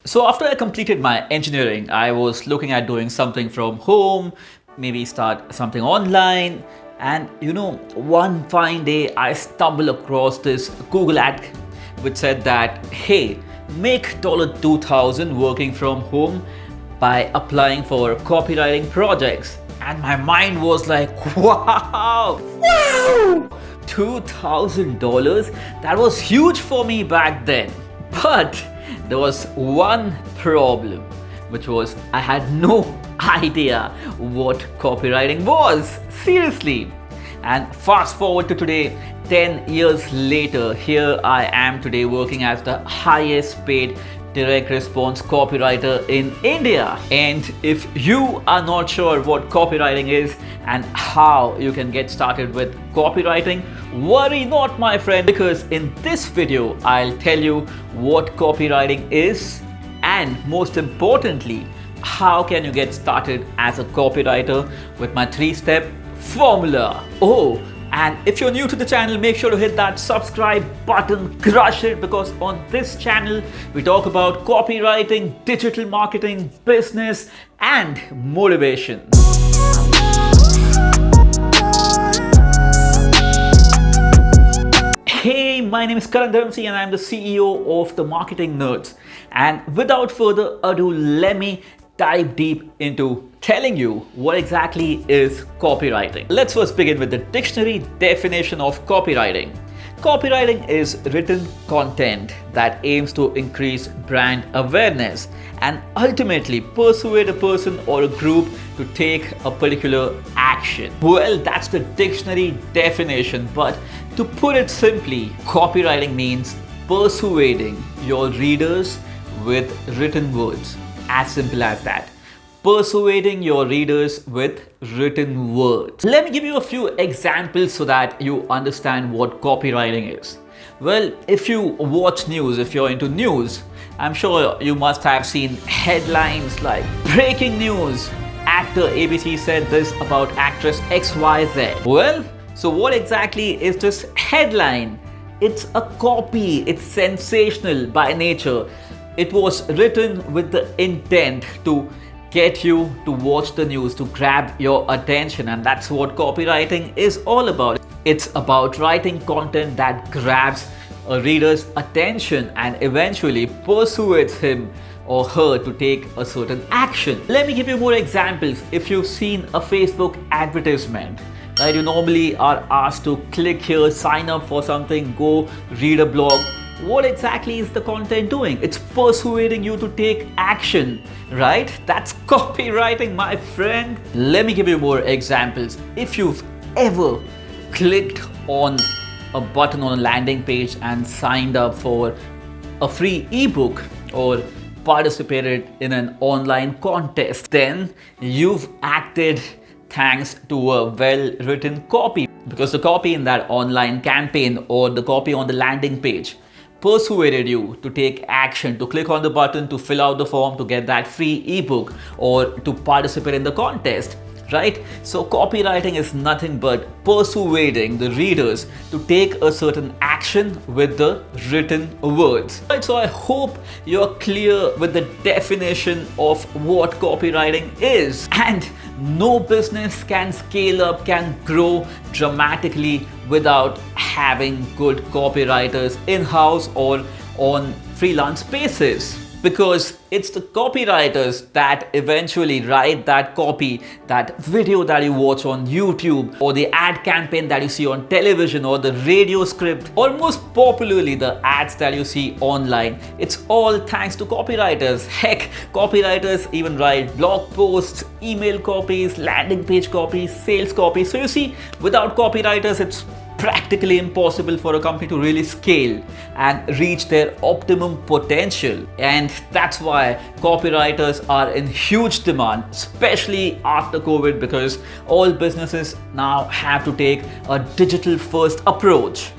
So after I completed my engineering, I was looking at doing something from home, maybe start something online. And one fine day I stumbled across this Google ad which said that, hey, make $2,000 working from home by applying for copywriting projects. And my mind was like, wow! $2,000? That was huge for me back then. But there was one problem, which was I had no idea what copywriting was. Seriously. And fast forward to today, 10 years later, here I am today working as the highest paid direct response copywriter in India. And if you are not sure what copywriting is and how you can get started with copywriting, worry not, my friend, because in this video I'll tell you what copywriting is, and most importantly, how can you get started as a copywriter with my 3-step formula. Oh, and if you're new to the channel, make sure to hit that subscribe button, crush it, because on this channel we talk about copywriting, digital marketing, business, and motivation. Hey, my name is Karan Dharamsi and I'm the CEO of the Marketing Nerdz. And without further ado, let me dive deep into telling you what exactly is copywriting. Let's first begin with the dictionary definition of copywriting. Copywriting is written content that aims to increase brand awareness and ultimately persuade a person or a group to take a particular action. Well, that's the dictionary definition, but to put it simply, copywriting means persuading your readers with written words. As simple as that. Persuading your readers with written words. Let me give you a few examples so that you understand what copywriting is. Well, if you watch news, if you're into news, I'm sure you must have seen headlines like breaking news. Actor ABC said this about actress XYZ. Well, so what exactly is this headline? It's a copy. It's sensational by nature. It was written with the intent to get you to watch the news, to grab your attention, and that's what copywriting is all about. It's about writing content that grabs a reader's attention and eventually persuades him or her to take a certain action. Let me give you more examples. If you've seen a Facebook advertisement, right, you normally are asked to click here, sign up for something, go read a blog. What exactly is the content doing? It's persuading you to take action, right? That's copywriting, my friend. Let me give you more examples. If you've ever clicked on a button on a landing page and signed up for a free ebook or participated in an online contest, then you've acted thanks to a well-written copy, because the copy in that online campaign or the copy on the landing page persuaded you to take action, to click on the button, to fill out the form, to get that free ebook or to participate in the contest, right? So copywriting is nothing but persuading the readers to take a certain action with the written words. Right, so I hope you're clear with the definition of what copywriting is. And no business can scale up, can grow dramatically without having good copywriters in-house or on freelance basis. Because it's the copywriters that eventually write that copy, that video that you watch on YouTube, or the ad campaign that you see on television, or the radio script, or most popularly the ads that you see online. It's all thanks to copywriters. Heck, copywriters even write blog posts, email copies, landing page copies, sales copies. So you see, without copywriters, it's practically impossible for a company to really scale and reach their optimum potential. And that's why copywriters are in huge demand, especially after COVID, because all businesses now have to take a digital first approach.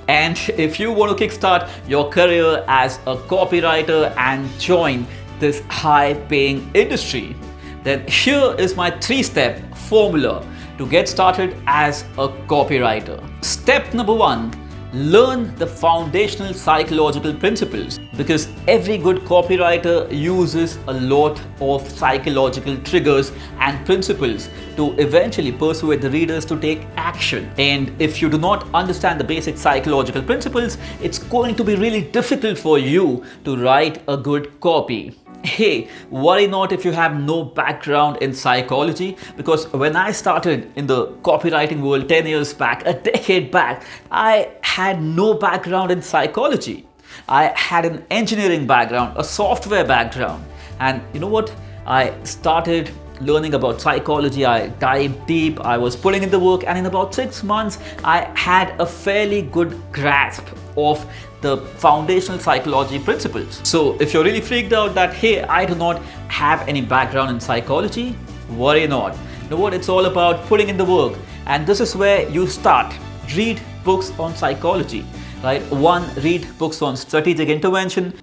And if you want to kickstart your career as a copywriter and join this high paying industry, then here is my 3-step formula to get started as a copywriter. Step number 1, Learn the foundational psychological principles, because every good copywriter uses a lot of psychological triggers and principles to eventually persuade the readers to take action. And if you do not understand the basic psychological principles, it's going to be really difficult for you to write a good copy. Hey, worry not if you have no background in psychology, because when I started in the copywriting world 10 years back, a decade back, I had no background in psychology. I had an engineering background, a software background. And you know what? I started learning about psychology, I dived deep, I was putting in the work, and in about 6 months, I had a fairly good grasp of the foundational psychology principles. So if you're really freaked out that, hey, I do not have any background in psychology, worry not. You know what? It's all about putting in the work. And this is where you start. Read books on psychology, right? 1, read books on strategic intervention.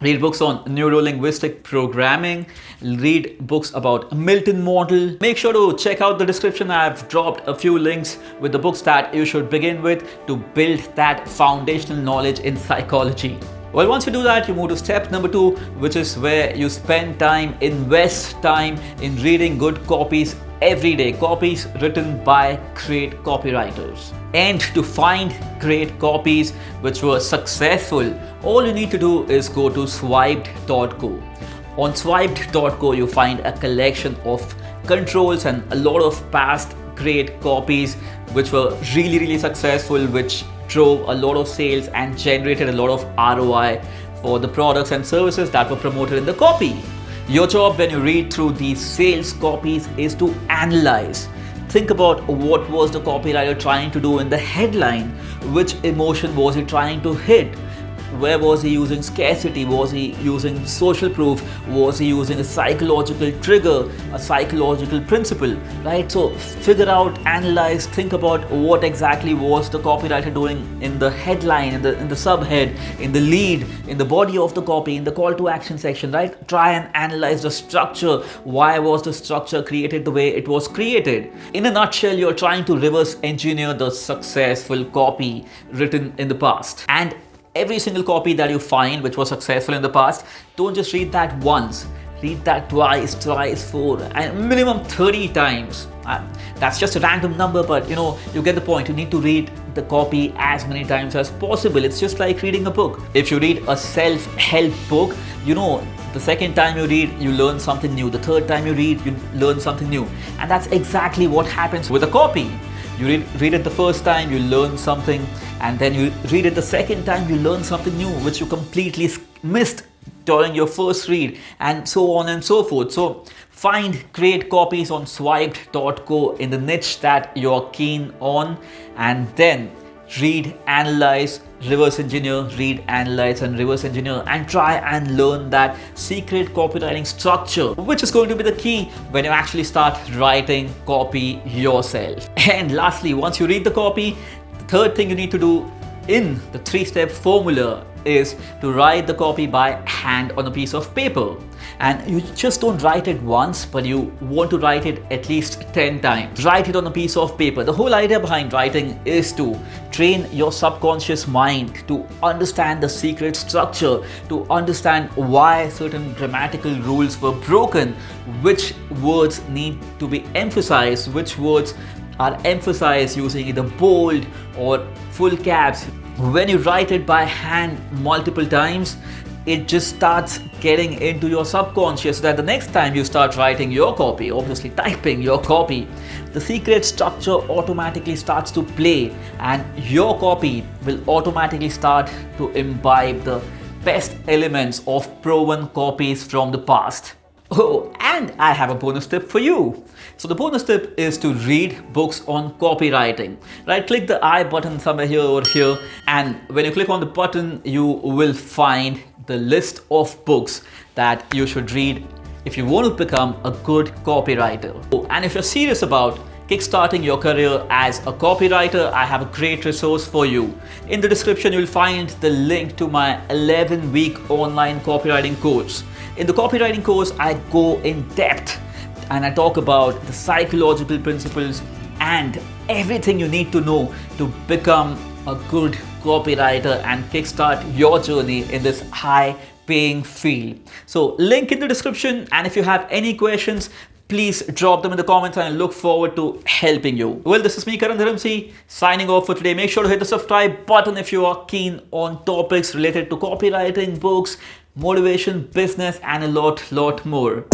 Read books on neuro-linguistic programming, read books about Milton model. Make sure to check out the description. I've dropped a few links with the books that you should begin with to build that foundational knowledge in psychology. Well, once you do that, you move to step number 2, which is where you spend time, invest time in reading good copies every day, copies written by great copywriters. And to find great copies which were successful, all you need to do is go to swiped.co. On swiped.co, you find a collection of controls and a lot of past great copies which were really successful, which drove a lot of sales and generated a lot of ROI for the products and services that were promoted in the copy. Your job when you read through these sales copies is to analyze. Think about what was the copywriter trying to do in the headline, which emotion was he trying to hit, where was he using scarcity, was he using social proof, was he using a psychological trigger, a psychological principle, right? So figure out, analyze, think about what exactly was the copywriter doing in the headline, in the subhead, in the lead, in the body of the copy, in the call to action section, right? Try and analyze the structure. Why was the structure created the way it was created? In a nutshell, you're trying to reverse engineer the successful copy written in the past. And every single copy that you find which was successful in the past, don't just read that once. Read that twice, thrice, 4, and minimum 30 times. That's just a random number, but you get the point. You need to read the copy as many times as possible. It's just like reading a book. If you read a self-help book, the second time you read, you learn something new. The third time you read, you learn something new. And that's exactly what happens with a copy. You read it the first time, you learn something, and then you read it the second time, you learn something new which you completely missed during your first read, and so on and so forth. So find great copies on swiped.co in the niche that you're keen on, and then read, analyze, reverse engineer, read, analyze, and reverse engineer, and try and learn that secret copywriting structure, which is going to be the key when you actually start writing copy yourself. And lastly, once you read the copy, the third thing you need to do in the 3-step formula is to write the copy by hand on a piece of paper. And you just don't write it once, but you want to write it at least 10 times. Write it on a piece of paper. The whole idea behind writing is to train your subconscious mind to understand the secret structure, to understand why certain grammatical rules were broken, which words need to be emphasized, which words are emphasized using either bold or full caps. When you write it by hand multiple times, it just starts getting into your subconscious, so that the next time you start writing your copy, obviously typing your copy, the secret structure automatically starts to play, and your copy will automatically start to imbibe the best elements of proven copies from the past. Oh, and I have a bonus tip for you. So the bonus tip is to read books on copywriting. Right, click the I button somewhere here or here, and when you click on the button, you will find the list of books that you should read if you want to become a good copywriter. Oh, and if you're serious about kickstarting your career as a copywriter, I have a great resource for you. In the description, you'll find the link to my 11-week online copywriting course. In the copywriting course, I go in depth and I talk about the psychological principles and everything you need to know to become a good copywriter and kickstart your journey in this high paying field. So link in the description, and if you have any questions, please drop them in the comments and I look forward to helping you. Well, this is me, Karan Dharamsi, signing off for today. Make sure to hit the subscribe button if you are keen on topics related to copywriting, books, motivation, business, and a lot more.